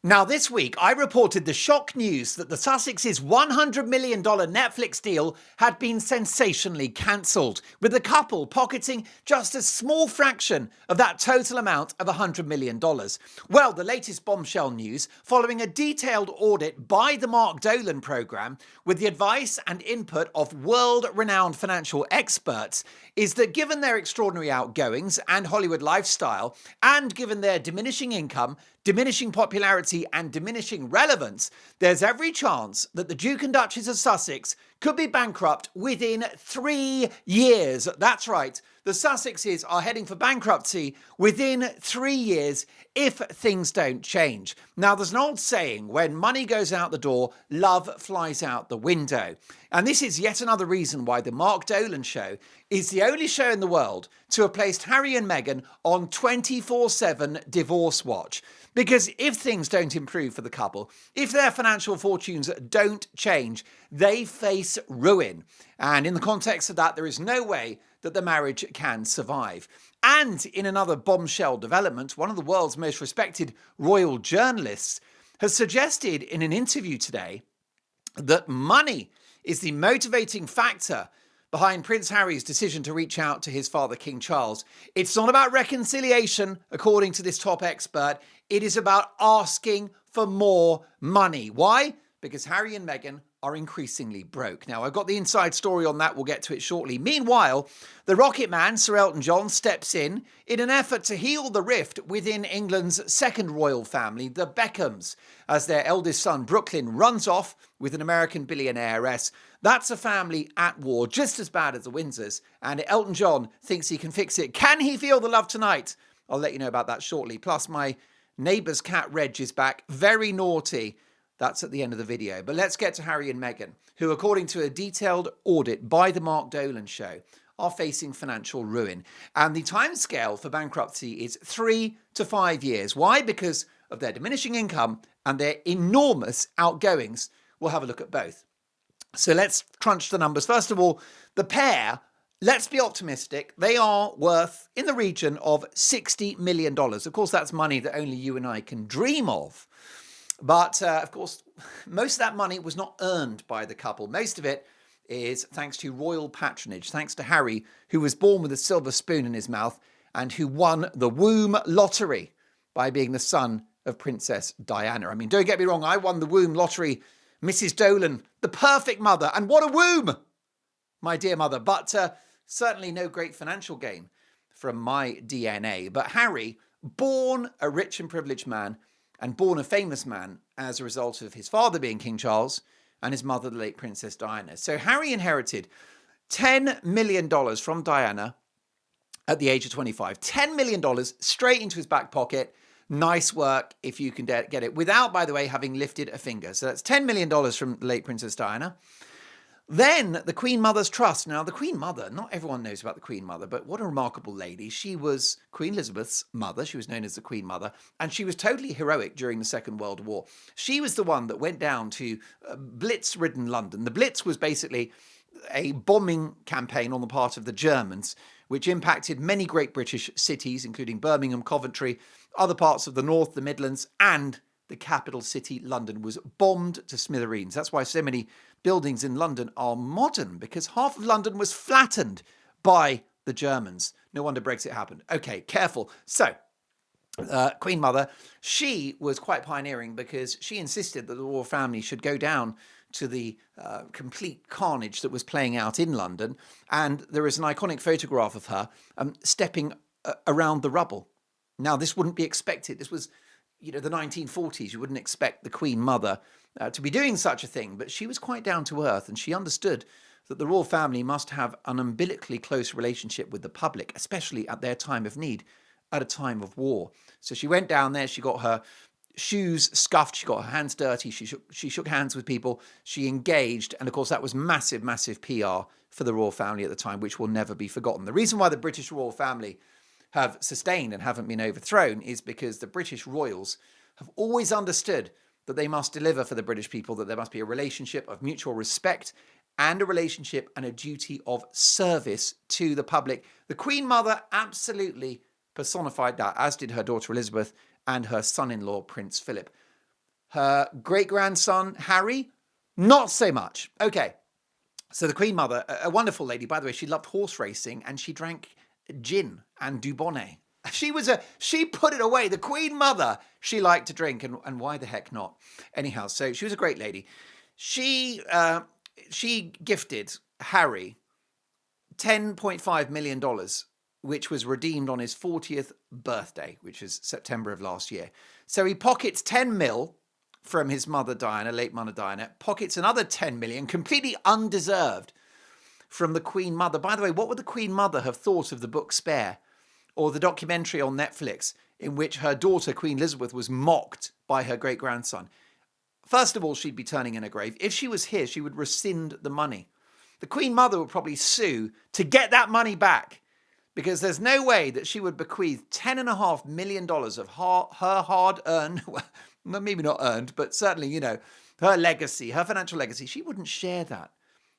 Now, this week, I reported the shock news that the Sussexes' $100 million Netflix deal had been sensationally cancelled, with the couple pocketing just a small fraction of that total amount of $100 million. Well, the latest bombshell news, following a detailed audit by the Mark Dolan programme, with the advice and input of world-renowned financial experts, is that given their extraordinary outgoings and Hollywood lifestyle, and given their diminishing income, diminishing popularity and diminishing relevance, there's every chance that the Duke and Duchess of Sussex could be bankrupt within 3 years. That's right. The Sussexes are heading for bankruptcy within 3 years if things don't change. Now, there's an old saying, when money goes out the door, love flies out the window. And this is yet another reason why the Mark Dolan Show is the only show in the world to have placed Harry and Meghan on 24/7 divorce watch. Because if things don't improve for the couple, if their financial fortunes don't change, they face ruin. And in the context of that, there is no way that the marriage can survive. And in another bombshell development, one of the world's most respected royal journalists has suggested in an interview today that money is the motivating factor behind Prince Harry's decision to reach out to his father, King Charles. It's not about reconciliation, according to this top expert. It is about asking for more money. Why? Because Harry and Meghan are increasingly broke. Now, I've got the inside story on that. We'll get to it shortly. Meanwhile, the Rocket Man, Sir Elton John, steps in an effort to heal the rift within England's second royal family, the Beckhams, as their eldest son, Brooklyn, runs off with an American billionairess. That's a family at war, just as bad as the Windsors, and Elton John thinks he can fix it. Can he feel the love tonight? I'll let you know about that shortly. Plus, my neighbour's cat, Reg, is back. Very naughty. That's at the end of the video. But let's get to Harry and Meghan, who, according to a detailed audit by the Mark Dolan Show, are facing financial ruin. And the timescale for bankruptcy is 3 to 5 years. Why? Because of their diminishing income and their enormous outgoings. We'll have a look at both. So let's crunch the numbers. First of all, the pair, let's be optimistic, they are worth in the region of $60 million. Of course, that's money that only you and I can dream of. But, of course, most of that money was not earned by the couple. Most of it is thanks to royal patronage, thanks to Harry, who was born with a silver spoon in his mouth and who won the womb lottery by being the son of Princess Diana. I mean, don't get me wrong, I won the womb lottery, Mrs. Dolan, the perfect mother, and what a womb, my dear mother. But certainly no great financial gain from my DNA. But Harry, born a rich and privileged man, and born a famous man as a result of his father being King Charles and his mother, the late Princess Diana. So Harry inherited $10 million from Diana at the age of 25. $10 million straight into his back pocket. Nice work if you can get it, without, by the way, having lifted a finger. So that's $10 million from the late Princess Diana. Then the Queen Mother's Trust. Now, the Queen Mother, not everyone knows about the Queen Mother, but what a remarkable lady. She was Queen Elizabeth's mother. She was known as the Queen Mother, and she was totally heroic during the Second World War. She was the one that went down to Blitz-ridden London. The Blitz was basically a bombing campaign on the part of the Germans, which impacted many great British cities, including Birmingham, Coventry, other parts of the North, the Midlands, and the capital city, London, was bombed to smithereens. That's why so many buildings in London are modern, because half of London was flattened by the Germans. No wonder Brexit happened. Okay, careful. So, Queen Mother, she was quite pioneering because she insisted that the royal family should go down to the complete carnage that was playing out in London. And there is an iconic photograph of her stepping around the rubble. Now, this wouldn't be expected. This was, the 1940s. You wouldn't expect the Queen Mother to be doing such a thing, but she was quite down to earth, and she understood that the royal family must have an umbilically close relationship with the public, especially at their time of need, at a time of war. So she went down there, she got her shoes scuffed, she got her hands dirty, she shook hands with people, she engaged, and of course that was massive, massive PR for the royal family at the time, which will never be forgotten. The reason why the British royal family have sustained and haven't been overthrown is because the British royals have always understood that they must deliver for the British people, that there must be a relationship of mutual respect and a relationship and a duty of service to the public. The Queen Mother absolutely personified that, as did her daughter Elizabeth and her son-in-law Prince Philip. Her great-grandson, Harry, not so much. Okay, so the Queen Mother, a wonderful lady, by the way, she loved horse racing and she drank gin and Dubonnet. She put it away. The Queen Mother, she liked to drink, and why the heck not? Anyhow, so she was a great lady. She gifted Harry $10.5 million, which was redeemed on his 40th birthday, which is September of last year. So he pockets 10 mil from his mother Diana, late mother Diana, pockets another 10 million, completely undeserved, from the Queen Mother. By the way, what would the Queen Mother have thought of the book Spare, or the documentary on Netflix in which her daughter, Queen Elizabeth, was mocked by her great-grandson? First of all, she'd be turning in her grave. If she was here, she would rescind the money. The Queen Mother would probably sue to get that money back, because there's no way that she would bequeath $10.5 million of her hard-earned, well, maybe not earned, but certainly, her legacy, her financial legacy. She wouldn't share that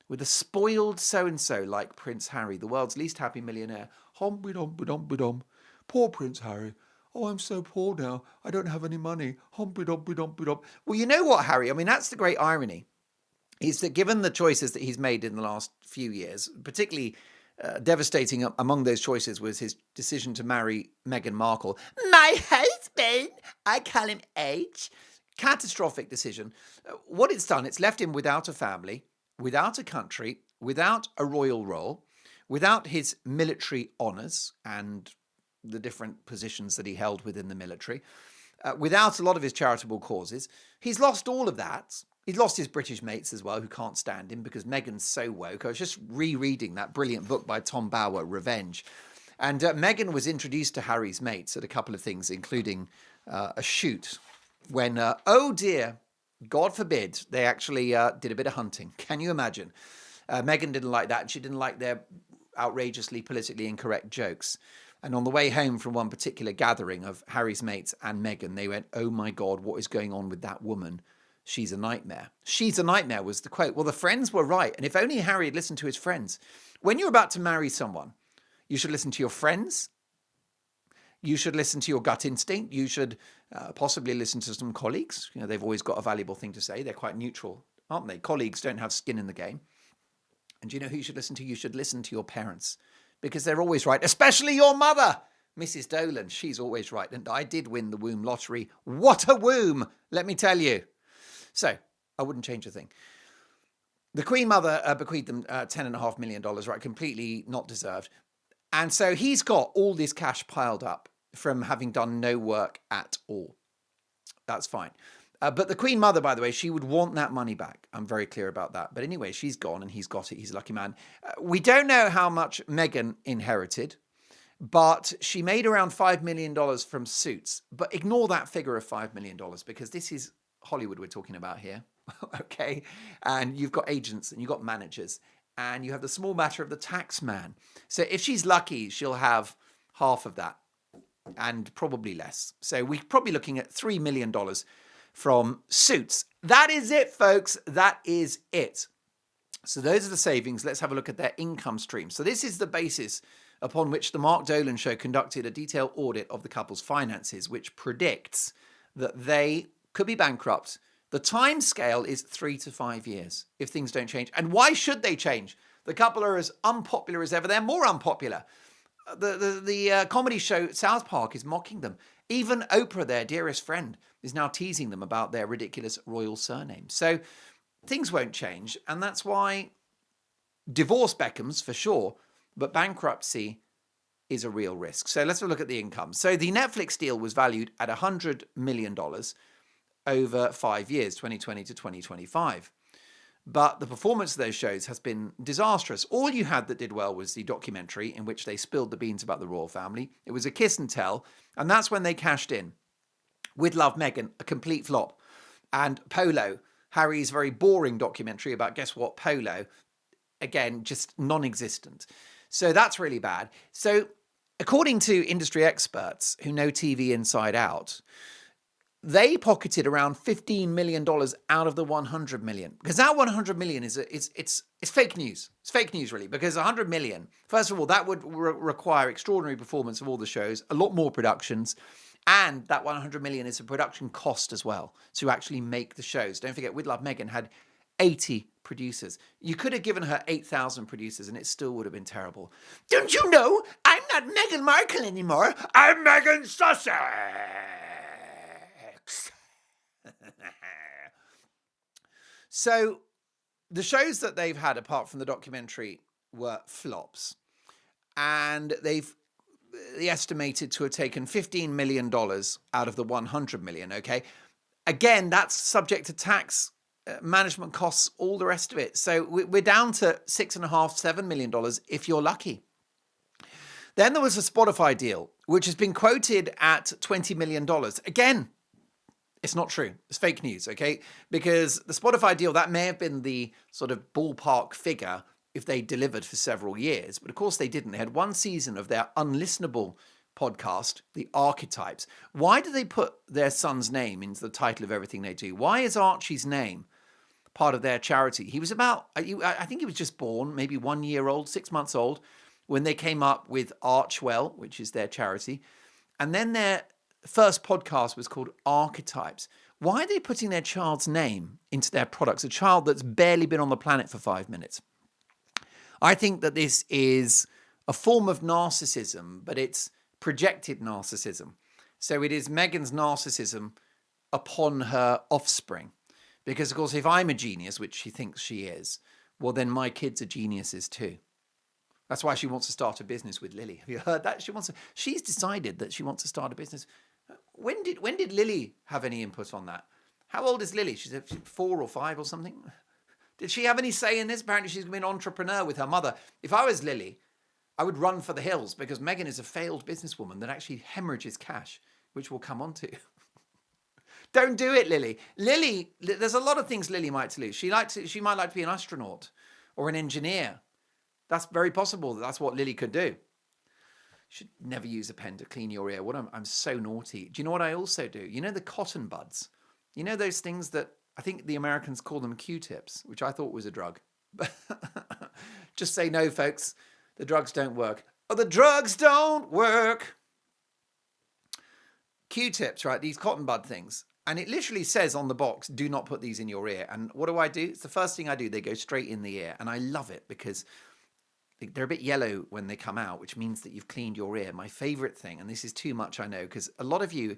with a spoiled so-and-so like Prince Harry, the world's least happy millionaire. Humpy-dumpy-dumpy-dum. Poor Prince Harry. Oh, I'm so poor now. I don't have any money. Humpy-dumpy-dumpy-dum. Well, you know what, Harry? I mean, that's the great irony, is that given the choices that he's made in the last few years, particularly devastating among those choices was his decision to marry Meghan Markle. My husband, I call him H. Catastrophic decision. What it's done, it's left him without a family, without a country, without a royal role, without his military honours and the different positions that he held within the military, without a lot of his charitable causes. He's lost all of that. He's lost his British mates as well, who can't stand him because Meghan's so woke. I was just rereading that brilliant book by Tom Bower, Revenge. And Meghan was introduced to Harry's mates at a couple of things, including a shoot when, oh dear, God forbid, they actually did a bit of hunting. Can you imagine? Meghan didn't like that, and she didn't like their outrageously politically incorrect jokes. And on the way home from one particular gathering of Harry's mates and Meghan, they went, oh my God, what is going on with that woman? She's a nightmare. She's a nightmare was the quote. Well, the friends were right. And if only Harry had listened to his friends. When you're about to marry someone, you should listen to your friends. You should listen to your gut instinct. You should possibly listen to some colleagues. They've always got a valuable thing to say. They're quite neutral, aren't they? Colleagues don't have skin in the game. And do you know who you should listen to? You should listen to your parents, because they're always right, especially your mother, Mrs. Dolan. She's always right. And I did win the womb lottery. What a womb, let me tell you. So I wouldn't change a thing. The Queen Mother bequeathed them $10.5 million, right? Completely not deserved. And so he's got all this cash piled up from having done no work at all. That's fine. But the Queen Mother, by the way, she would want that money back. I'm very clear about that. But anyway, she's gone and he's got it. He's a lucky man. We don't know how much Meghan inherited, but she made around $5 million from Suits. But ignore that figure of $5 million because this is Hollywood we're talking about here. Okay. And you've got agents and you've got managers and you have the small matter of the tax man. So if she's lucky, she'll have half of that and probably less. So we're probably looking at $3 million from Suits. That is it, folks. That is it. So those are the savings. Let's have a look at their income stream. So this is the basis upon which the Mark Dolan Show conducted a detailed audit of the couple's finances, which predicts that they could be bankrupt. The time scale is 3 to 5 years if things don't change. And why should they change? The couple are as unpopular as ever. They're more unpopular. The comedy show South Park is mocking them. Even Oprah, their dearest friend, is now teasing them about their ridiculous royal surname. So things won't change. And that's why divorce Beckhams for sure, but bankruptcy is a real risk. So let's have a look at the income. So the Netflix deal was valued at $100 million over 5 years, 2020 to 2025. But the performance of those shows has been disastrous. All you had that did well was the documentary in which they spilled the beans about the royal family. It was a kiss and tell, and that's when they cashed in. With Love, Meghan, a complete flop. And Polo, Harry's very boring documentary about, guess what, Polo, again, just non-existent. So that's really bad. So according to industry experts who know TV inside out, they pocketed around $15 million out of the $100 million. Because that $100 million it's fake news. It's fake news, really, because $100 million, first of all, that would require extraordinary performance of all the shows, a lot more productions. And that 100 million is a production cost as well to actually make the shows. Don't forget, With Love Meghan had 80 producers. You could have given her 8,000 producers and it still would have been terrible. Don't you know? I'm not Meghan Markle anymore. I'm Meghan Sussex. So the shows that they've had, apart from the documentary, were flops. And they estimated to have taken $15 million out of the 100 million, okay? Again, that's subject to tax, management costs, all the rest of it. So we're down to $6.5, $7 million if you're lucky. Then there was a Spotify deal, which has been quoted at $20 million. Again, it's not true. It's fake news, okay? Because the Spotify deal, that may have been the sort of ballpark figure if they delivered for several years. But of course they didn't. They had one season of their unlistenable podcast, The Archetypes. Why do they put their son's name into the title of everything they do? Why is Archie's name part of their charity? He was about, I think he was just born, maybe 1 year old, 6 months old, when they came up with Archwell, which is their charity. And then their first podcast was called Archetypes. Why are they putting their child's name into their products? A child that's barely been on the planet for 5 minutes. I think that this is a form of narcissism, but it's projected narcissism. So it is Meghan's narcissism upon her offspring. Because, of course, if I'm a genius, which she thinks she is, well, then my kids are geniuses too. That's why she wants to start a business with Lily. Have you heard that? She's decided that she wants to start a business. When did Lily have any input on that? How old is Lily? She's 4 or 5 or something. Did she have any say in this? Apparently she's been an entrepreneur with her mother. If I was Lily, I would run for the hills because Meghan is a failed businesswoman that actually hemorrhages cash, which we'll come on to. Don't do it, Lily. Lily, there's a lot of things Lily might lose. She might like to be an astronaut or an engineer. That's very possible. That's what Lily could do. You should never use a pen to clean your ear. I'm so naughty. Do you know what I also do? You know the cotton buds? You know those things that I think the Americans call them Q-tips, which I thought was a drug. Just say no, folks. The drugs don't work. Oh, the drugs don't work. Q-tips, right? These cotton bud things. And it literally says on the box, do not put these in your ear. And what do? It's the first thing I do. They go straight in the ear. And I love it because they're a bit yellow when they come out, which means that you've cleaned your ear. My favorite thing, and this is too much, I know, because a lot of you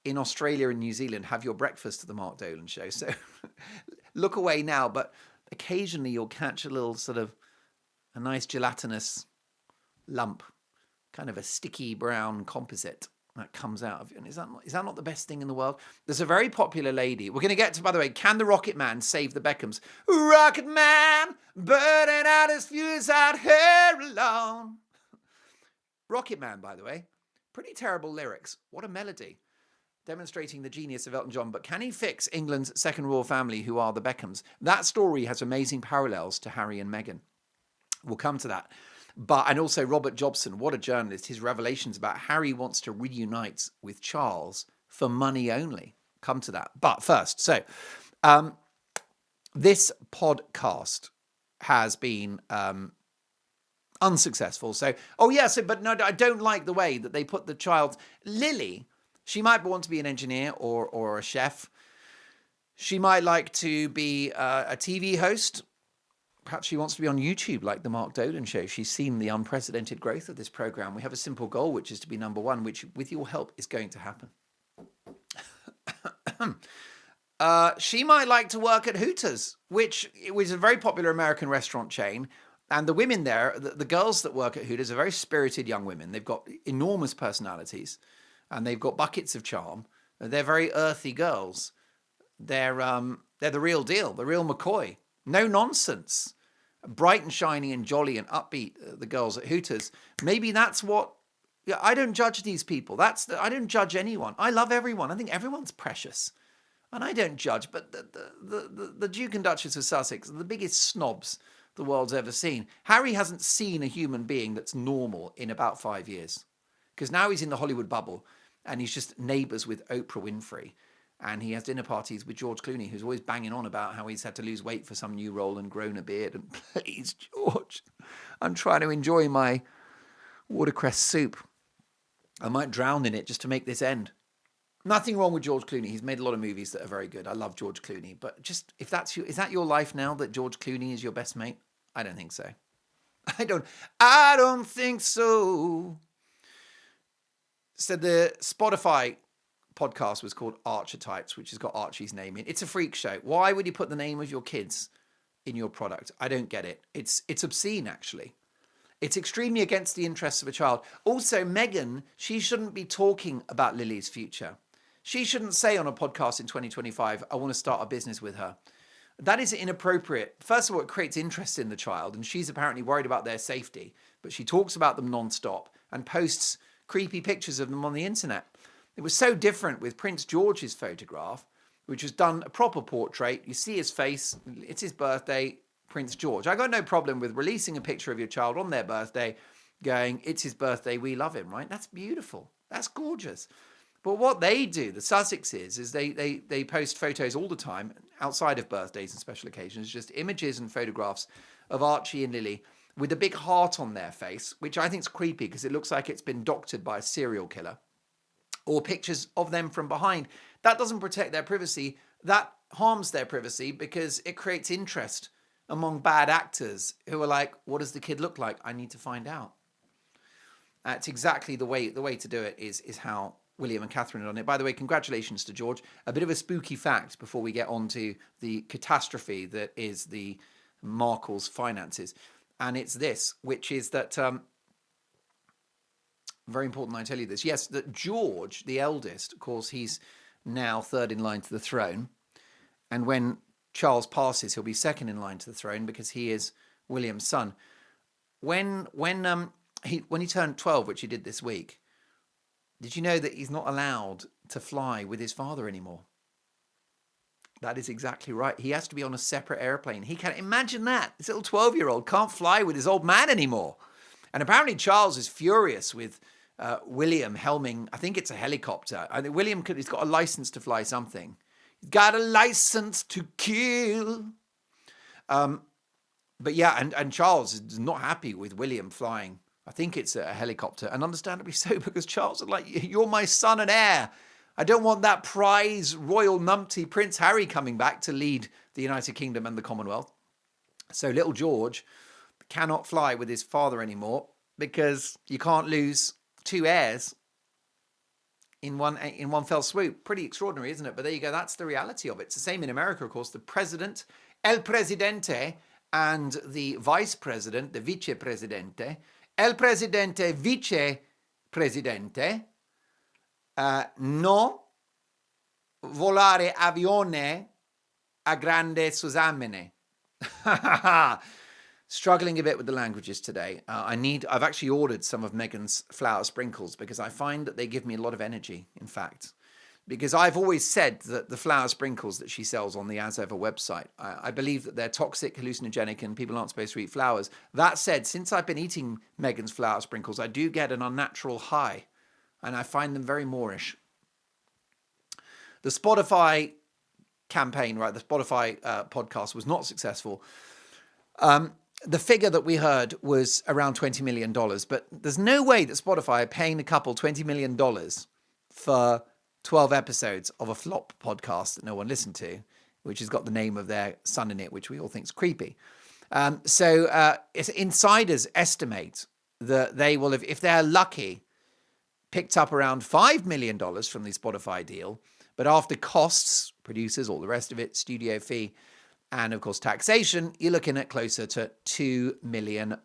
in Australia and New Zealand have your breakfast at the Mark Dolan Show. So look away now, but occasionally you'll catch a little sort of a nice gelatinous lump, kind of a sticky brown composite that comes out of you. And is that not the best thing in the world? There's a very popular lady. We're going to get to, by the way, can the Rocket Man save the Beckhams? Rocket Man, burning out his fuse out here alone. Rocket Man, by the way, pretty terrible lyrics. What a melody. Demonstrating the genius of Elton John. But can he fix England's second royal family, who are the Beckhams? That story has amazing parallels to Harry and Meghan. We'll come to that. And also Robert Jobson, what a journalist. His revelations about Harry wants to reunite with Charles for money only. Come to that. But first, so this podcast has been unsuccessful. But no, I don't like the way that they put the child. Lily, she might want to be an engineer or a chef. She might like to be a TV host. Perhaps she wants to be on YouTube like the Mark Dolan Show. She's seen the unprecedented growth of this program. We have a simple goal, which is to be number one, which with your help is going to happen. She might like to work at Hooters, which was a very popular American restaurant chain. And the women there, the girls that work at Hooters are very spirited young women. They've got enormous personalities and they've got buckets of charm. They're very earthy girls. They're the real deal, the real McCoy. No nonsense. Bright and shiny and jolly and upbeat, the girls at Hooters. Maybe that's what... Yeah, I don't judge these people. I don't judge anyone. I love everyone. I think everyone's precious. And I don't judge. But the Duke and Duchess of Sussex are the biggest snobs the world's ever seen. Harry hasn't seen a human being that's normal in about 5 years. Because now he's in the Hollywood bubble and he's just neighbours with Oprah Winfrey. And he has dinner parties with George Clooney, who's always banging on about how he's had to lose weight for some new role and grown a beard. And please, George, I'm trying to enjoy my watercress soup. I might drown in it just to make this end. Nothing wrong with George Clooney. He's made a lot of movies that are very good. I love George Clooney. But just, if that's is that your life now, that George Clooney is your best mate? I don't think so. I don't think so. So the Spotify podcast was called Archetypes, which has got Archie's name in. It's a freak show. Why would you put the name of your kids in your product? I don't get it. It's obscene, actually. It's extremely against the interests of a child. Also, Meghan, she shouldn't be talking about Lily's future. She shouldn't say on a podcast in 2025, I want to start a business with her. That is inappropriate. First of all, it creates interest in the child, and she's apparently worried about their safety. But she talks about them non-stop and posts creepy pictures of them on the internet. It was so different with Prince George's photograph, which was done a proper portrait. You see his face. It's his birthday, Prince George. I got no problem with releasing a picture of your child on their birthday, going, it's his birthday, we love him, right? That's beautiful. That's gorgeous. But what they do, the Sussexes, is they post photos all the time, outside of birthdays and special occasions, just images and photographs of Archie and Lily with a big heart on their face, which I think is creepy because it looks like it's been doctored by a serial killer. Or pictures of them from behind. That doesn't protect their privacy. That harms their privacy because it creates interest among bad actors who are like, what does the kid look like? I need to find out. It's exactly the way to do it is how William and Catherine are on it. By the way, congratulations to George. A bit of a spooky fact before we get on to the catastrophe that is the Markle's finances. And it's this, which is that... very important I tell you this. Yes, that George, the eldest, of course, he's now third in line to the throne. And when Charles passes, he'll be second in line to the throne because he is William's son. When he turned 12, which he did this week, did you know that he's not allowed to fly with his father anymore? That is exactly right. He has to be on a separate airplane. He can't imagine that. This little 12-year-old can't fly with his old man anymore. And apparently Charles is furious with William helming, I think it's a helicopter. I think he's got a license to fly something. He's got a license to kill. But yeah, and Charles is not happy with William flying. I think it's a helicopter. And understandably so, because Charles is like, you're my son and heir. I don't want that prize royal numpty Prince Harry coming back to lead the United Kingdom and the Commonwealth. So little George cannot fly with his father anymore because you can't lose two heirs in one fell swoop. Pretty extraordinary, isn't it? But there you go. That's the reality of it. It's the same in America, of course. The president, el presidente, and the vice president, the vicepresidente. El presidente, vicepresidente, no volare avione a grande Susamene. Struggling a bit with the languages today. I've actually ordered some of Meghan's flower sprinkles because I find that they give me a lot of energy, in fact. Because I've always said that the flower sprinkles that she sells on the As Ever website, I believe that they're toxic, hallucinogenic, and people aren't supposed to eat flowers. That said, since I've been eating Meghan's flower sprinkles, I do get an unnatural high, and I find them very Moorish. The Spotify campaign, right, the Spotify podcast was not successful. The figure that we heard was around $20 million, but there's no way that Spotify are paying the couple $20 million for 12 episodes of a flop podcast that no one listened to, which has got the name of their son in it, which we all think is creepy. So insiders estimate that they will have, if they're lucky, picked up around $5 million from the Spotify deal. But after costs, producers, all the rest of it, studio fee, and of course taxation, you're looking at closer to $2 million.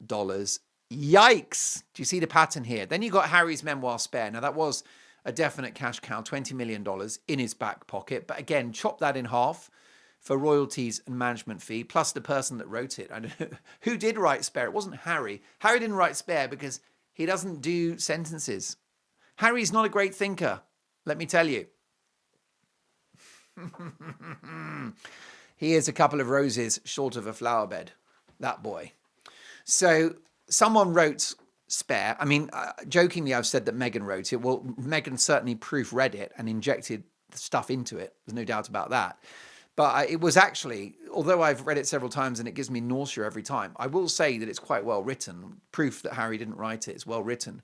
Yikes! Do you see the pattern here? Then you got Harry's memoir Spare. Now that was a definite cash cow, $20 million in his back pocket. But again, chop that in half for royalties and management fee, plus the person that wrote it. I don't know who did write Spare. It wasn't Harry. Harry didn't write Spare because he doesn't do sentences. Harry's not a great thinker, let me tell you. He is a couple of roses short of a flower bed, that boy. So someone wrote Spare. I mean, jokingly, I've said that Meghan wrote it. Well, Meghan certainly proofread it and injected stuff into it. There's no doubt about that. But it was actually, although I've read it several times and it gives me nausea every time, I will say that it's quite well written. Proof that Harry didn't write it. It's well written.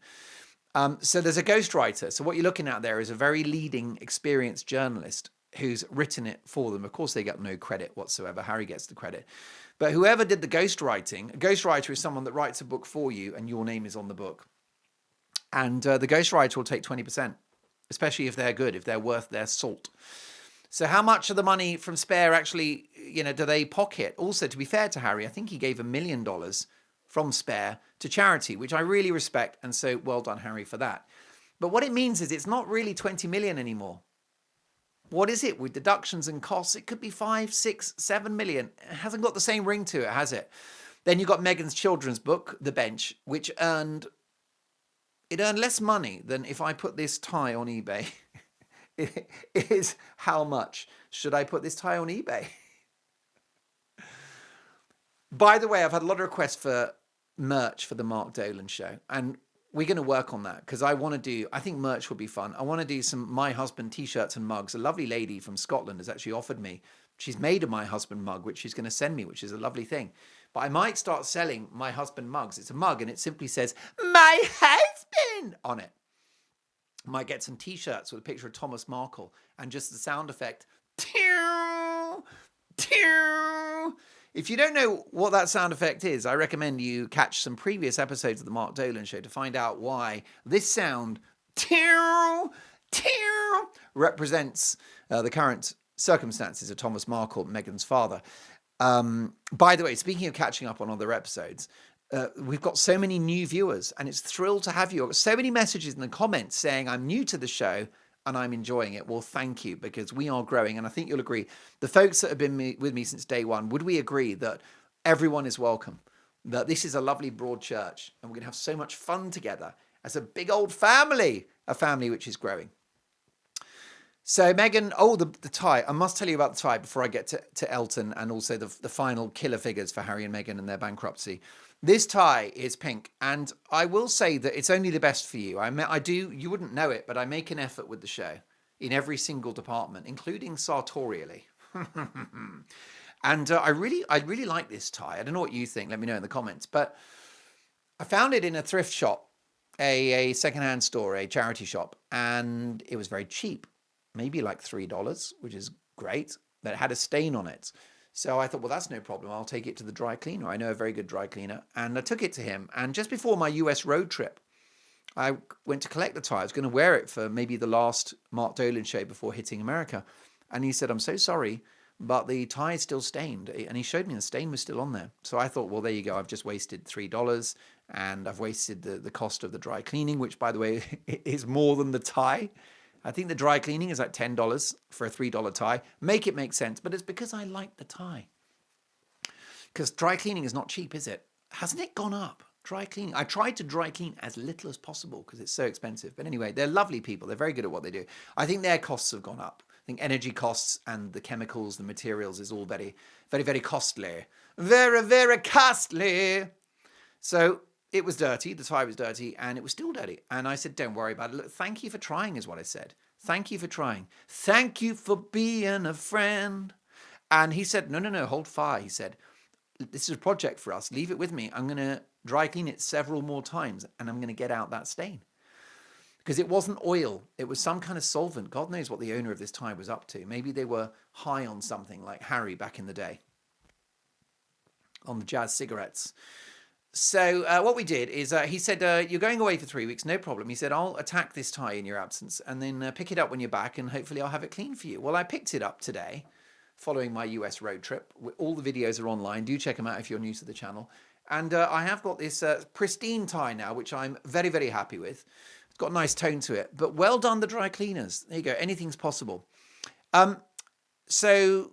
So there's a ghostwriter. So what you're looking at there is a very leading, experienced journalist who's written it for them. Of course, they get no credit whatsoever. Harry gets the credit. But whoever did the ghostwriting, a ghostwriter is someone that writes a book for you and your name is on the book. And the ghostwriter will take 20%, especially if they're good, if they're worth their salt. So how much of the money from Spare actually, do they pocket? Also, to be fair to Harry, I think he gave $1 million from Spare to charity, which I really respect. And so well done, Harry, for that. But what it means is it's not really 20 million anymore. What is it with deductions and costs? It could be 5, 6, 7 million. It hasn't got the same ring to it, has it? Then you've got Meghan's children's book, The Bench, which earned less money than if I put this tie on eBay. It is how much should I put this tie on eBay? By the way, I've had a lot of requests for merch for the Mark Dolan Show, and we're going to work on that because I think merch will be fun. I want to do some My Husband t-shirts and mugs. A lovely lady from Scotland has actually offered me. She's made a My Husband mug, which she's going to send me, which is a lovely thing. But I might start selling My Husband mugs. It's a mug and it simply says, My Husband on it. Might get some t-shirts with a picture of Thomas Markle and just the sound effect. Tew, tew. If you don't know what that sound effect is, I recommend you catch some previous episodes of the Mark Dolan Show to find out why this sound tew, tew, represents the current circumstances of Thomas Markle, Meghan's father. By the way, speaking of catching up on other episodes, we've got so many new viewers and it's thrilled to have you. I've got so many messages in the comments saying I'm new to the show and I'm enjoying it. Well, thank you, because we are growing. And I think you'll agree, the folks that have been with me since day one, would we agree that everyone is welcome? That this is a lovely broad church and we're going to have so much fun together as a big old family, a family which is growing. So Meghan, the tie. I must tell you about the tie before I get to Elton and also the final killer figures for Harry and Meghan and their bankruptcy. This tie is pink, and I will say that it's only the best for you. You wouldn't know it, but I make an effort with the show in every single department, including sartorially. And I really like this tie. I don't know what you think. Let me know in the comments. But I found it in a thrift shop, a secondhand store, a charity shop, and it was very cheap. Maybe like $3, which is great, but it had a stain on it. So I thought, well, that's no problem. I'll take it to the dry cleaner. I know a very good dry cleaner. And I took it to him. And just before my US road trip, I went to collect the tie. I was going to wear it for maybe the last Mark Dolan show before hitting America. And he said, I'm so sorry, but the tie is still stained. And he showed me the stain was still on there. So I thought, well, there you go. I've just wasted $3 and I've wasted the cost of the dry cleaning, which, by the way, is more than the tie. I think the dry cleaning is like $10 for a $3 tie. Make it make sense, but it's because I like the tie. Because dry cleaning is not cheap, is it? Hasn't it gone up? Dry cleaning. I tried to dry clean as little as possible because it's so expensive. But anyway, they're lovely people. They're very good at what they do. I think their costs have gone up. I think energy costs and the chemicals, the materials is all very, very, very costly. Very, very costly. So it was dirty. The tie was dirty and it was still dirty. And I said, don't worry about it. Look, thank you for trying is what I said. Thank you for trying. Thank you for being a friend. And he said, no, hold fire. He said, this is a project for us. Leave it with me. I'm going to dry clean it several more times and I'm going to get out that stain. Because it wasn't oil. It was some kind of solvent. God knows what the owner of this tie was up to. Maybe they were high on something like Harry back in the day. On the jazz cigarettes. So what we did is he said, you're going away for 3 weeks, no problem. He said, I'll attack this tie in your absence and then pick it up when you're back and hopefully I'll have it clean for you. Well, I picked it up today following my US road trip. All the videos are online. Do check them out if you're new to the channel. And I have got this pristine tie now, which I'm very, very happy with. It's got a nice tone to it. But well done, the dry cleaners. There you go. Anything's possible. So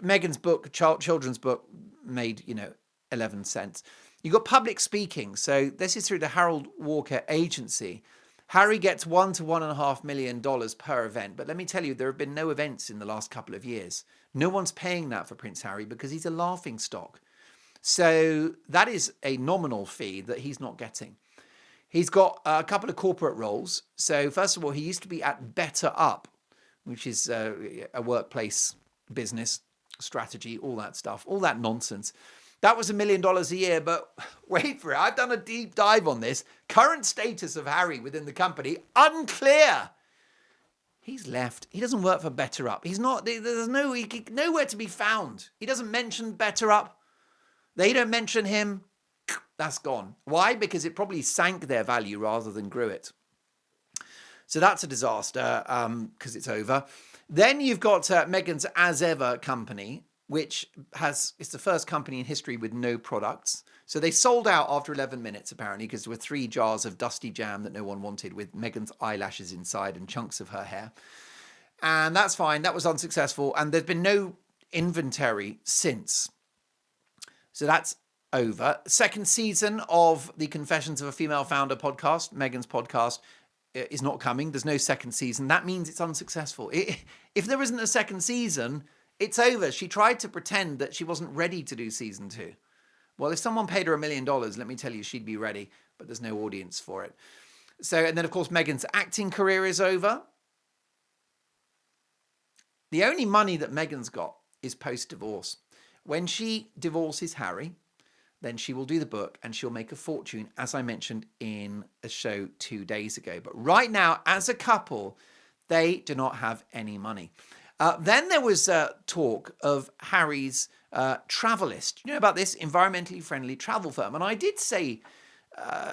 Meghan's book, children's book, made, 11 cents. You got public speaking. So this is through the Harold Walker Agency. Harry gets $1 to $1.5 million per event. But let me tell you, there have been no events in the last couple of years. No one's paying that for Prince Harry because he's a laughing stock. So that is a nominal fee that he's not getting. He's got a couple of corporate roles. So first of all, he used to be at Better Up, which is a workplace business strategy, all that stuff, all that nonsense. That was $1 million a year, but wait for it. I've done a deep dive on this. Current status of Harry within the company, unclear. He's left. He doesn't work for Better Up. He's not, there's nowhere to be found. He doesn't mention Better Up. They don't mention him. That's gone. Why? Because it probably sank their value rather than grew it. So that's a disaster because it's over. Then you've got Meghan's As Ever company, which is the first company in history with no products. So they sold out after 11 minutes, apparently, because there were 3 jars of dusty jam that no one wanted with Meghan's eyelashes inside and chunks of her hair. And that's fine. That was unsuccessful. And there's been no inventory since. So that's over. Second season of the Confessions of a Female Founder podcast, Meghan's podcast, is not coming. There's no second season. That means it's unsuccessful. If there isn't a second season, it's over. She tried to pretend that she wasn't ready to do season 2. Well, if someone paid her $1 million, let me tell you, she'd be ready, but there's no audience for it. So, and then of course, Meghan's acting career is over. The only money that Meghan's got is post-divorce. When she divorces Harry, then she will do the book and she'll make a fortune, as I mentioned in a show 2 days ago. But right now, as a couple, they do not have any money. Then there was talk of Harry's Travelist. You know about this environmentally friendly travel firm? And I did say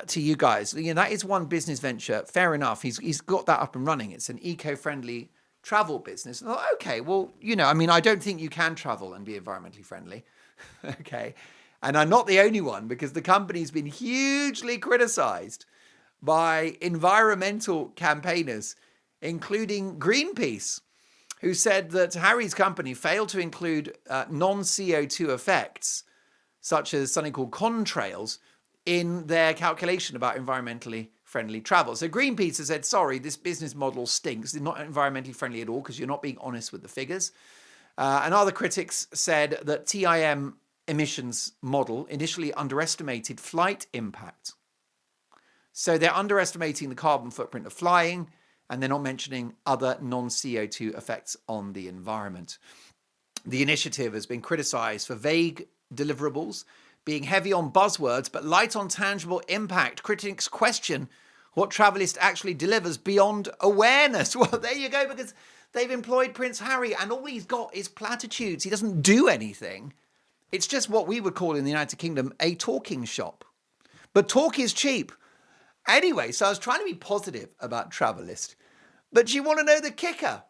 to you guys, that is one business venture. Fair enough. He's got that up and running. It's an eco-friendly travel business. And I thought, okay, well, I don't think you can travel and be environmentally friendly. Okay. And I'm not the only one, because the company's been hugely criticized by environmental campaigners, including Greenpeace, who said that Harry's company failed to include non-CO2 effects, such as something called contrails, in their calculation about environmentally friendly travel. So Greenpeace has said, sorry, this business model stinks. It's not environmentally friendly at all because you're not being honest with the figures. And other critics said that TIM emissions model initially underestimated flight impact. So they're underestimating the carbon footprint of flying, and they're not mentioning other non-CO2 effects on the environment. The initiative has been criticized for vague deliverables, being heavy on buzzwords, but light on tangible impact. Critics question what Travelist actually delivers beyond awareness. Well, there you go, because they've employed Prince Harry, and all he's got is platitudes. He doesn't do anything. It's just what we would call in the United Kingdom a talking shop. But talk is cheap. Anyway, so I was trying to be positive about Travelist. But you want to know the kicker,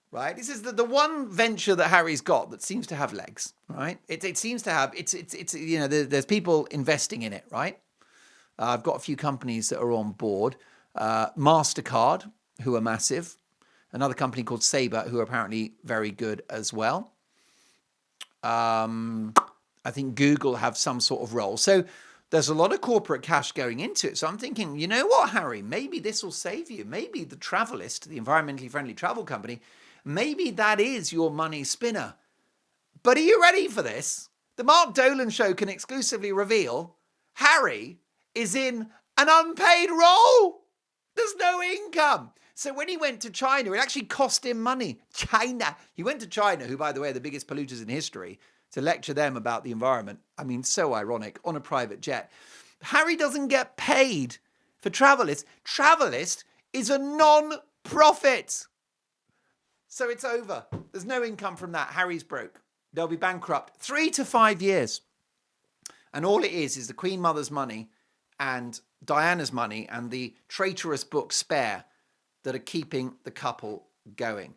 right? This is the one venture that Harry's got that seems to have legs, right? It seems to have, there's people investing in it, right? I've got a few companies that are on board. MasterCard, who are massive. Another company called Sabre, who are apparently very good as well. I think Google have some sort of role. So there's a lot of corporate cash going into it. So I'm thinking, you know what, Harry, maybe this will save you. Maybe the Travelist, the environmentally friendly travel company, maybe that is your money spinner. But are you ready for this? The Mark Dolan Show can exclusively reveal Harry is in an unpaid role. There's no income. So when he went to China, it actually cost him money. China. He went to China, who, by the way, are the biggest polluters in history, to lecture them about the environment. I mean, so ironic, on a private jet. Harry doesn't get paid for Travelist. Travelist is a non-profit. So it's over. There's no income from that. Harry's broke. They'll be bankrupt 3 to 5 years. And all it is the Queen Mother's money and Diana's money and the traitorous book Spare that are keeping the couple going.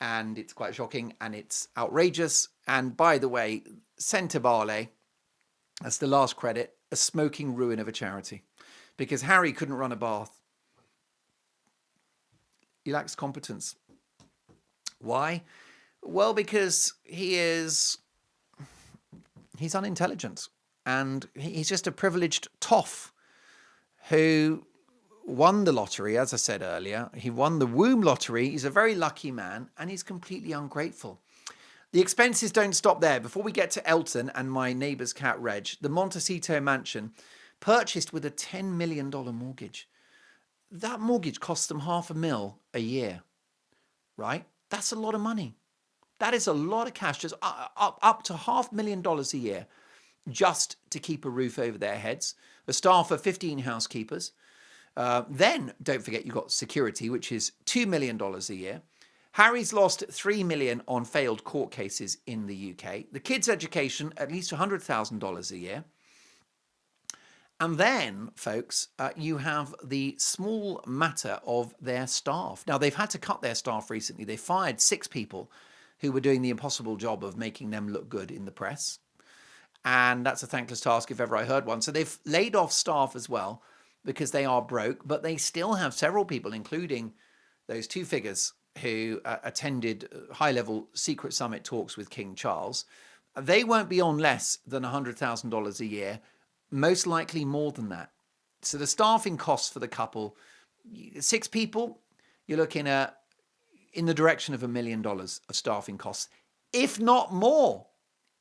And it's quite shocking and it's outrageous. And by the way, Centibale, that's the last credit, a smoking ruin of a charity. Because Harry couldn't run a bath. He lacks competence. Why? Well, because he's unintelligent. And he's just a privileged toff who won the lottery, as I said earlier. He won the womb lottery. He's a very lucky man, and he's completely ungrateful. The expenses don't stop there. Before we get to Elton and my neighbour's cat, Reg, the Montecito mansion, purchased with a $10 million mortgage. That mortgage costs them $500,000 a year, right? That's a lot of money. That is a lot of cash, just up to $500,000 a year. just to keep a roof over their heads, a staff of 15 housekeepers. Then don't forget you've got security, which is $2 million a year. Harry's lost $3 million on failed court cases in the UK. The kids' education, at least $100,000 a year. And then, folks, you have the small matter of their staff. Now, they've had to cut their staff recently. They fired 6 people who were doing the impossible job of making them look good in the press. And that's a thankless task if ever I heard one. So they've laid off staff as well because they are broke, but they still have several people, including those 2 figures who attended high-level secret summit talks with King Charles. They won't be on less than $100,000 a year, most likely more than that. So the staffing costs for the couple, 6 people, you're looking at in the direction of $1 million of staffing costs, if not more.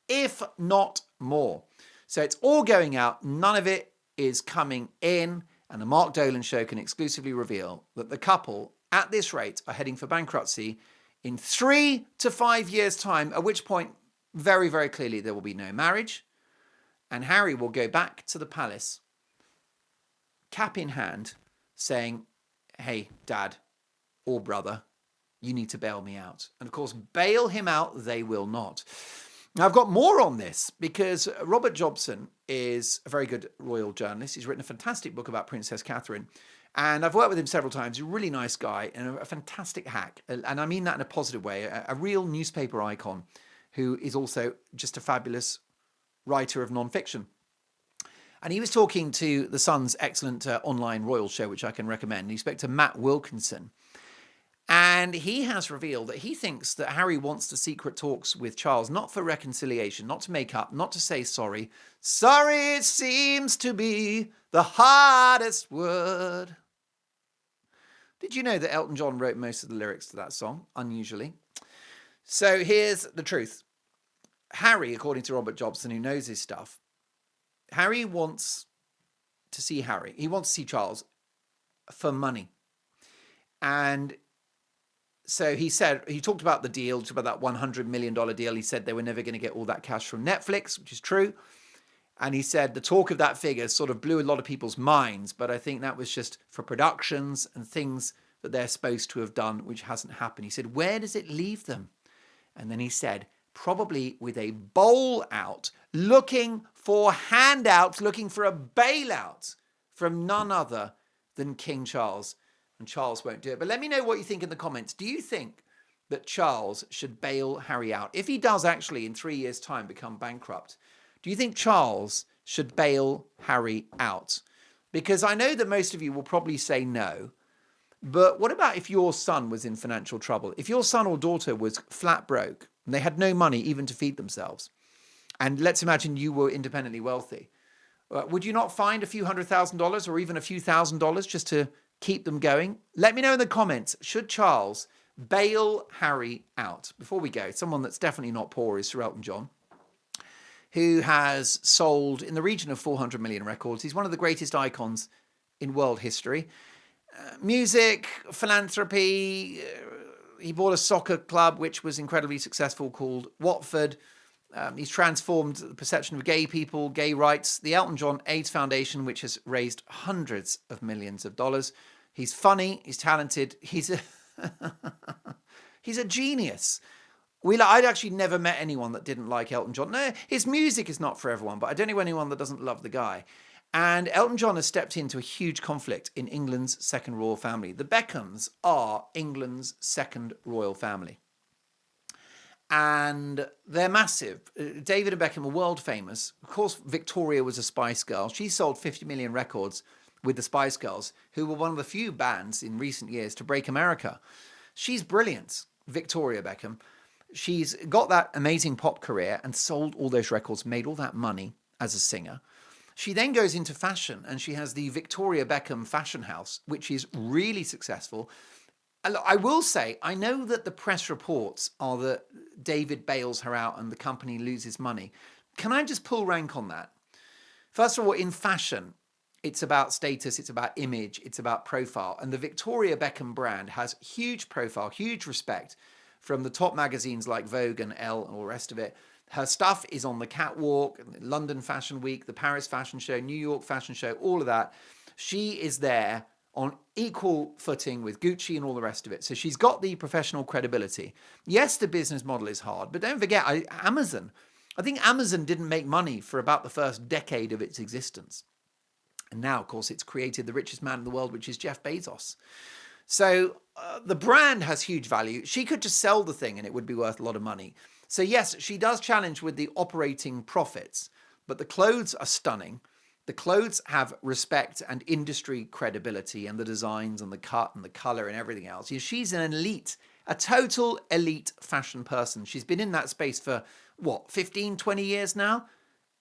If not more. So it's all going out. None of it is coming in. And the Mark Dolan Show can exclusively reveal that the couple, at this rate, are heading for bankruptcy in 3 to 5 years' time, at which point, very, very clearly, there will be no marriage. And Harry will go back to the palace, cap in hand, saying, hey, Dad or brother, you need to bail me out. And of course, bail him out, they will not. Now, I've got more on this because Robert Jobson is a very good royal journalist. He's written a fantastic book about Princess Catherine. And I've worked with him several times. He's a really nice guy and a fantastic hack. And I mean that in a positive way. A real newspaper icon who is also just a fabulous writer of non-fiction. And he was talking to The Sun's excellent online royal show, which I can recommend. He spoke to Matt Wilkinson. And he has revealed that he thinks that Harry wants to secret talks with Charles, not for reconciliation, not to make up, not to say sorry. Sorry, it seems to be the hardest word. Did you know that Elton John wrote most of the lyrics to that song, unusually? So here's the truth. Harry, according to Robert Jobson, who knows his stuff, Harry wants to see Harry. He wants to see Charles for money. And so he said, he talked about the deal, about that $100 million deal. He said they were never going to get all that cash from Netflix, which is true. And he said the talk of that figure sort of blew a lot of people's minds. But I think that was just for productions and things that they're supposed to have done, which hasn't happened. He said, where does it leave them? And then he said, probably with a bowl out, looking for handouts, looking for a bailout from none other than King Charles. And Charles won't do it. But let me know what you think in the comments. Do you think that Charles should bail Harry out? If he does actually in 3 years' time become bankrupt, do you think Charles should bail Harry out? Because I know that most of you will probably say no. But what about if your son was in financial trouble? If your son or daughter was flat broke and they had no money even to feed themselves, and let's imagine you were independently wealthy, would you not find a few $100,000 or even a few $1,000s just to keep them going? Let me know in the comments. Should Charles bail Harry out? Before we go, someone that's definitely not poor is Sir Elton John, who has sold in the region of 400 million records. He's one of the greatest icons in world history. Music, philanthropy. He bought a soccer club which was incredibly successful called Watford. He's transformed the perception of gay people, gay rights, the Elton John AIDS Foundation, which has raised hundreds of millions of dollars. He's funny, he's talented, he's a genius. I'd actually never met anyone that didn't like Elton John. No, his music is not for everyone, but I don't know anyone that doesn't love the guy. And Elton John has stepped into a huge conflict in England's second royal family. The Beckhams are England's second royal family. And they're massive. David and Beckham are world famous. Of course, Victoria was a Spice Girl. She sold 50 million records with the Spice Girls, who were one of the few bands in recent years to break America. She's brilliant, Victoria Beckham. She's got that amazing pop career and sold all those records, made all that money as a singer. She then goes into fashion and she has the Victoria Beckham fashion house, which is really successful. I will say, I know that the press reports are that David bails her out and the company loses money. Can I just pull rank on that? First of all, in fashion, it's about status, it's about image, it's about profile. And the Victoria Beckham brand has huge profile, huge respect from the top magazines like Vogue and Elle and all the rest of it. Her stuff is on the catwalk, London Fashion Week, the Paris Fashion Show, New York Fashion Show, all of that. She is there on equal footing with Gucci and all the rest of it. So she's got the professional credibility. Yes, the business model is hard, but don't forget, Amazon. I think Amazon didn't make money for about the first decade of its existence. And now, of course, it's created the richest man in the world, which is Jeff Bezos. So the brand has huge value. She could just sell the thing and it would be worth a lot of money. So yes, she does challenge with the operating profits, but the clothes are stunning. The clothes have respect and industry credibility, and the designs and the cut and the color and everything else. She's an elite, a total elite fashion person. She's been in that space for, 15, 20 years now?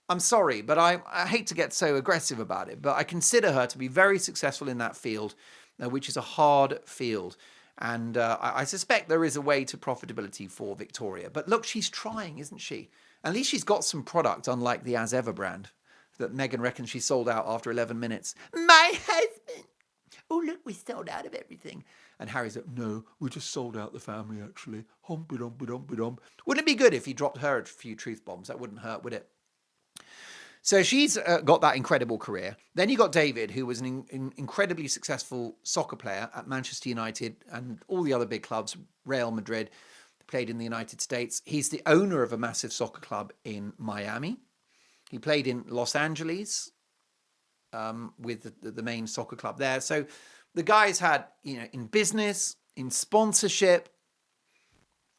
I'm sorry, but I hate to get so aggressive about it, but I consider her to be very successful in that field, which is a hard field. And I suspect there is a way to profitability for Victoria. But look, she's trying, isn't she? At least she's got some product, unlike the As Ever brand that Meghan reckons she sold out after 11 minutes. My husband! Oh, look, we sold out of everything. And Harry's like, no, we just sold out the family, actually. Humpy-dumpy-dumpy-dump. Wouldn't it be good if he dropped her a few truth bombs? That wouldn't hurt, would it? So she's got that incredible career. Then you got David, who was an incredibly successful soccer player at Manchester United and all the other big clubs, Real Madrid, played in the United States. He's the owner of a massive soccer club in Miami. He played in Los Angeles with the main soccer club there. So the guy's had, in business, in sponsorship,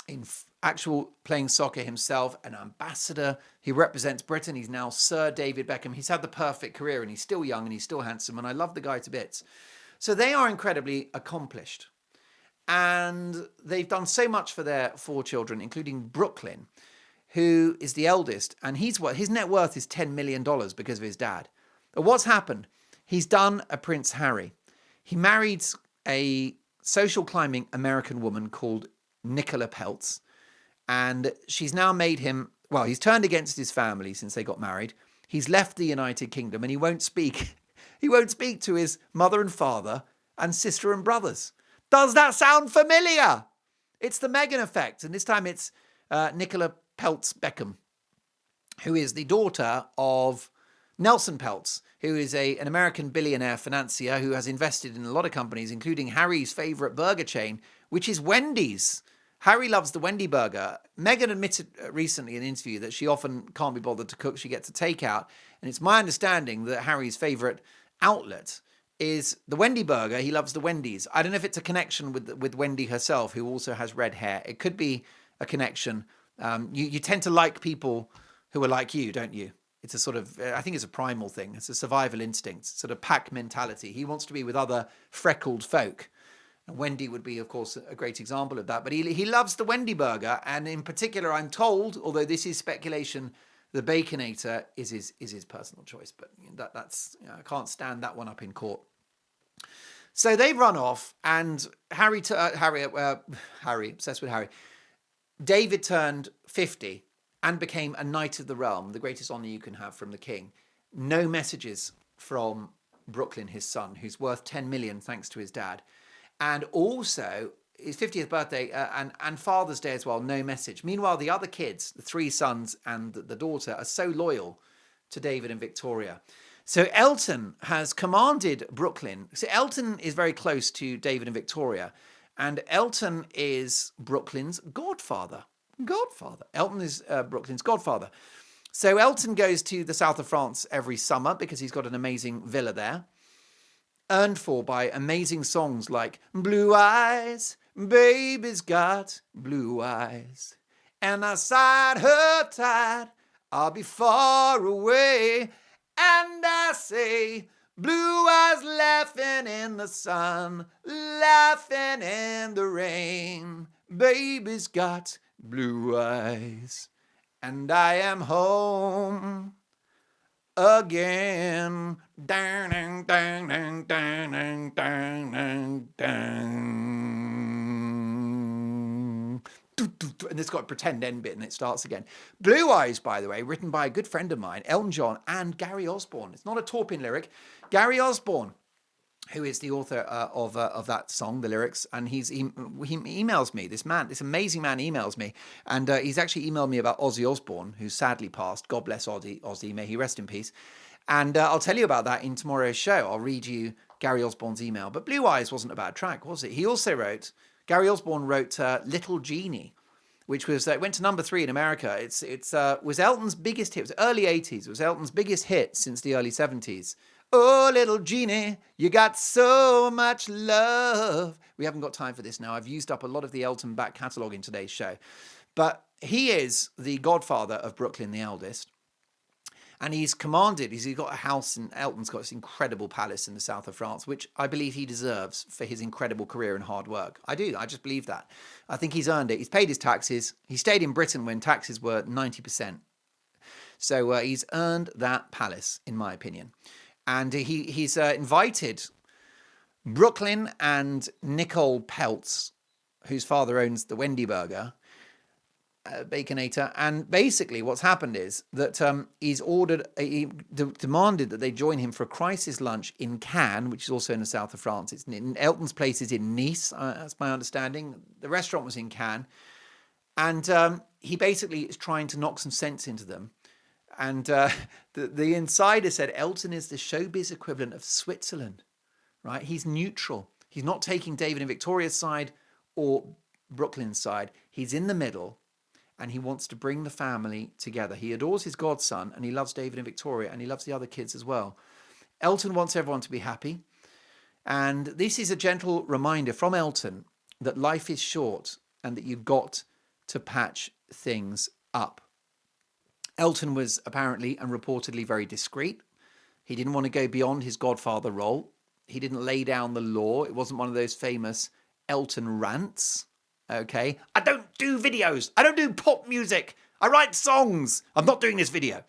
in actual playing soccer himself, an ambassador. He represents Britain. He's now Sir David Beckham. He's had the perfect career and he's still young and he's still handsome. And I love the guy to bits. So they are incredibly accomplished. And they've done so much for their 4 children, including Brooklyn, who is the eldest. And his net worth is $10 million because of his dad. But what's happened? He's done a Prince Harry. He married a social climbing American woman called Nicola Peltz. And she's now made him, he's turned against his family since they got married. He's left the United Kingdom and he won't speak. He won't speak to his mother and father and sister and brothers. Does that sound familiar? It's the Meghan effect. And this time it's Nicola Peltz Beckham, who is the daughter of Nelson Peltz, who is an American billionaire financier who has invested in a lot of companies, including Harry's favorite burger chain, which is Wendy's. Harry loves the Wendy burger. Meghan admitted recently in an interview that she often can't be bothered to cook. She gets a takeout. And it's my understanding that Harry's favorite outlet is the Wendy burger. He loves the Wendy's. I don't know if it's a connection with Wendy herself, who also has red hair. It could be a connection. You tend to like people who are like you, don't you? It's a sort of, I think it's a primal thing. It's a survival instinct, sort of pack mentality. He wants to be with other freckled folk. And Wendy would be, of course, a great example of that. But he loves the Wendy burger. And in particular, I'm told, although this is speculation, the Baconator is his personal choice. But that's I can't stand that one up in court. So they run off, and Harry, obsessed with Harry. David turned 50 and became a Knight of the Realm, the greatest honour you can have from the king. No messages from Brooklyn, his son, who's worth 10 million thanks to his dad. And also, his 50th birthday and Father's Day as well, no message. Meanwhile, the other kids, the 3 sons and the daughter, are so loyal to David and Victoria. So Elton has commanded Brooklyn. So Elton is very close to David and Victoria. And Elton is Brooklyn's godfather. Elton is Brooklyn's godfather. So Elton goes to the south of France every summer because he's got an amazing villa there. Earned for by amazing songs like Blue Eyes, Baby's Got Blue Eyes. And I side her tight, I'll be far away. And I say, blue eyes laughing in the sun, laughing in the rain. Baby's got blue eyes, and I am home again. Dang, dang, dang, dang, dang, dang, dang, dang. And it's got a pretend end bit and it starts again. Blue Eyes, by the way, written by a good friend of mine, Elton John and Gary Osborne. It's not a Taupin lyric. Gary Osborne, who is the author of that song, the lyrics, and he emails me. This amazing man emails me, and he's actually emailed me about Ozzy Osbourne, who's sadly passed. God bless Ozzy, may he rest in peace. And I'll tell you about that in tomorrow's show. I'll read you Gary Osborne's email. But Blue Eyes wasn't a bad track, was it? He also Gary Osborne wrote Little Genie, which was went to number 3 in America. It was Elton's biggest hit. It was early 80s. It was Elton's biggest hit since the early 70s. Oh, little genie, you got so much love. We haven't got time for this now. I've used up a lot of the Elton back catalogue in today's show. But he is the godfather of Brooklyn, the eldest. And he's got a house in, Elton's got this incredible palace in the south of France, which I believe he deserves for his incredible career and hard work. I do. I just believe that. I think he's earned it. He's paid his taxes. He stayed in Britain when taxes were 90%. So he's earned that palace, in my opinion. And he's invited Brooklyn and Nicole Peltz, whose father owns the Wendy Burger, Baconator. And basically what's happened is that he demanded that they join him for a crisis lunch in Cannes, which is also in the south of France. Elton's place is in Nice, that's my understanding. The restaurant was in Cannes. And he basically is trying to knock some sense into them. And the insider said Elton is the showbiz equivalent of Switzerland, right? He's neutral. He's not taking David and Victoria's side or Brooklyn's side. He's in the middle, and he wants to bring the family together. He adores his godson, and he loves David and Victoria, and he loves the other kids as well. Elton wants everyone to be happy. And this is a gentle reminder from Elton that life is short and that you've got to patch things up. Elton was apparently and reportedly very discreet. He didn't want to go beyond his godfather role. He didn't lay down the law. It wasn't one of those famous Elton rants. Okay? I don't do videos. I don't do pop music. I write songs. I'm not doing this video.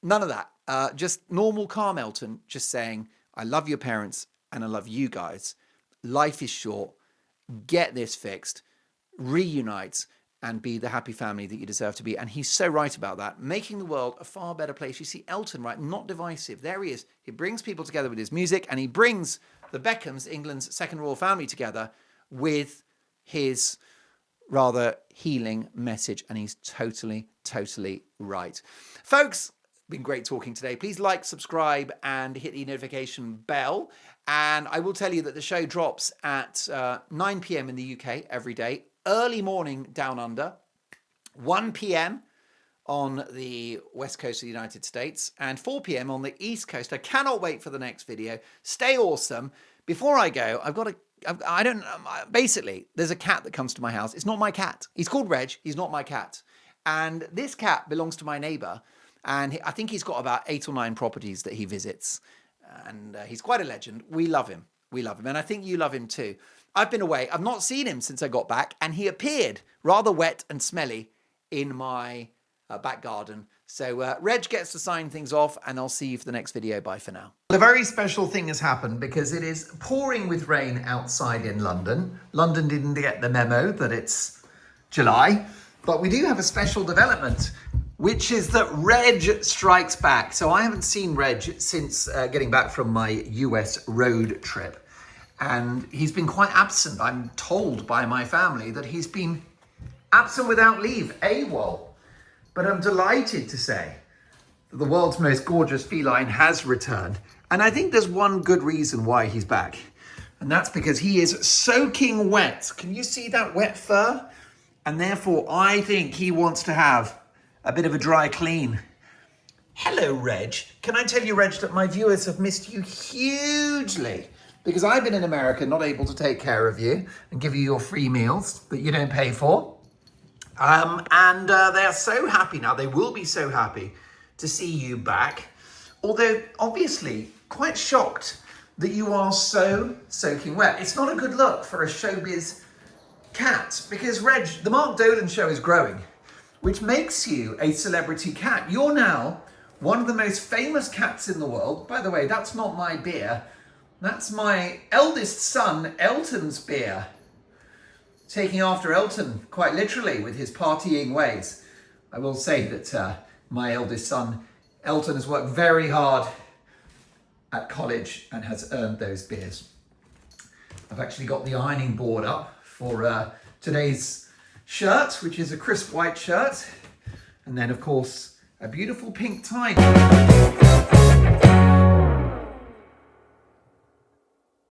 None of that. Just normal, calm Elton, just saying, I love your parents and I love you guys. Life is short. Get this fixed. Reunite. And be the happy family that you deserve to be. And he's so right about that, making the world a far better place. You see Elton, right, not divisive. There he is. He brings people together with his music, and he brings the Beckhams, England's second royal family, together with his rather healing message. And he's totally, totally right. Folks, been great talking today. Please like, subscribe, and hit the notification bell. And I will tell you that the show drops at 9 p.m. in the UK every day. Early morning down under, 1 p.m. on the west coast of the United States, and 4 p.m. on the east coast. I cannot wait for the next video. Stay awesome. Before I go, basically, there's a cat that comes to my house. It's not my cat. He's called Reg. He's not my cat. And this cat belongs to my neighbor. And I think he's got about 8 or 9 properties that he visits. And he's quite a legend. We love him. And I think you love him too. I've been away. I've not seen him since I got back, and he appeared rather wet and smelly in my back garden. So Reg gets to sign things off, and I'll see you for the next video. Bye for now. A very special thing has happened because it is pouring with rain outside in London. London didn't get the memo that it's July, but we do have a special development, which is that Reg strikes back. So I haven't seen Reg since getting back from my US road trip. And he's been quite absent. I'm told by my family that he's been absent without leave, AWOL. But I'm delighted to say that the world's most gorgeous feline has returned. And I think there's one good reason why he's back. And that's because he is soaking wet. Can you see that wet fur? And therefore, I think he wants to have a bit of a dry clean. Hello, Reg. Can I tell you, Reg, that my viewers have missed you hugely? Because I've been in America not able to take care of you and give you your free meals that you don't pay for. And they are so happy now. They will be so happy to see you back. Although, obviously, quite shocked that you are so soaking wet. It's not a good look for a showbiz cat. Because, Reg, the Mark Dolan Show is growing, which makes you a celebrity cat. You're now one of the most famous cats in the world. By the way, that's not my beer. That's my eldest son, Elton's beer. Taking after Elton, quite literally, with his partying ways. I will say that my eldest son, Elton, has worked very hard at college and has earned those beers. I've actually got the ironing board up for today's shirt, which is a crisp white shirt. And then, of course, a beautiful pink tie.